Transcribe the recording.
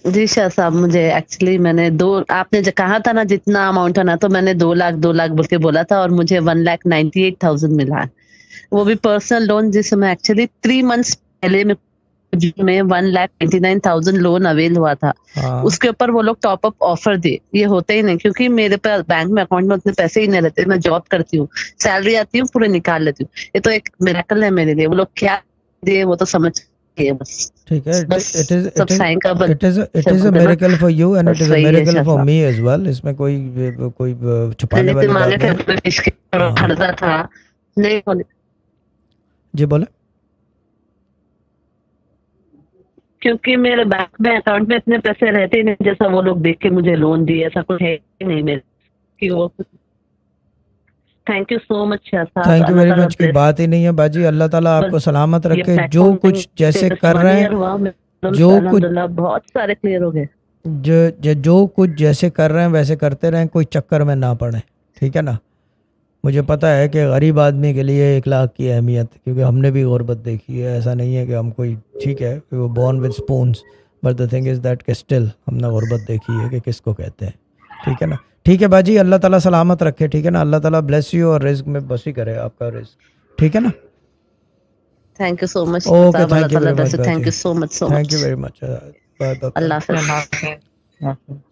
جی شاہ صاحب مجھے ایکچولی میں نے آپ نے جو کہا تھا نا جتنا اماؤنٹ ہونا تو میں نے 2 لاکھ بول کے بولا تھا اور مجھے 1,98,000 ملا ہے. وہ بھی پرسنل لون جس میں ایکچولی 3 months پہلے میں 1,99,000 لون اویل ہوا تھا. اس کے اوپر وہ لوگ ٹاپ اپ آفر دے. یہ ہوتے ہی نہیں کیونکہ میرے پاس بینک میں اکاؤنٹ میں اتنے پیسے ہی نہیں رہتے. میں جاب کرتی ہوں, سیلری آتی ہوں پورے نکال لیتی ہوں. یہ تو ایک میریکل ہے میرے لیے. وہ لوگ کیا دے وہ تو سمجھ گئے بس. ٹھیک ہے, بس سب سائن کا it is a miracle for you and it بس is a وہی ہے miracle شاہ for صاحب. me as well. اس میں کوئی چھپانے لیکن والی مانگے بات تھے نہیں. ہاں قرضہ تھا نہیں ہونے جی بولیں. کیونکہ میرے بینک میں اکاؤنٹ میں اتنے پیسے رہتے ہی نہیں جیسا وہ لوگ دیکھ کے مجھے لون دیے. ایسا کچھ ہے ہی نہیں میرے کہ وہ. تھینک یو سو مچ شاہ صاحب. تھینک یو اللہ ویری تعالیٰ مچ کی بات ہی نہیں ہے باجی. اللہ تعالیٰ آپ کو سلامت یہ رکھے. پلیٹ جو فارم کچھ جیسے کر 1 رہے ہیں, year ہوا جو الحمد کچھ للہ بہت سارے کلیئر ہو گئے. جو کچھ جیسے کر رہے ہیں ویسے کرتے رہیں, کوئی چکر میں نہ پڑیں. ٹھیک ہے نا. مجھے پتہ ہے کہ غریب آدمی کے لیے 1 لاکھ کی اہمیت, کیونکہ ہم نے بھی غربت دیکھی ہے. ایسا نہیں ہے کہ ہم کوئی, ٹھیک ہے وہ born with spoons, but the thing is that کہ اسٹل ہم نے غربت دیکھی ہے کہ کس کو کہتے ہیں. ٹھیک ہے نا. ٹھیک ہے باجی, اللہ تعالیٰ سلامت رکھے. ٹھیک ہے نا. اللہ تعالیٰ بلیس یو اور رزق میں بسی کرے آپ کا رزق. ٹھیک ہے نا. Thank you so much okay, صاحب. اللہ تھینک یو تعالیٰ ویری مچ تھینک باجی. You so much thank you very much. Bye bye. اللہ حافظ.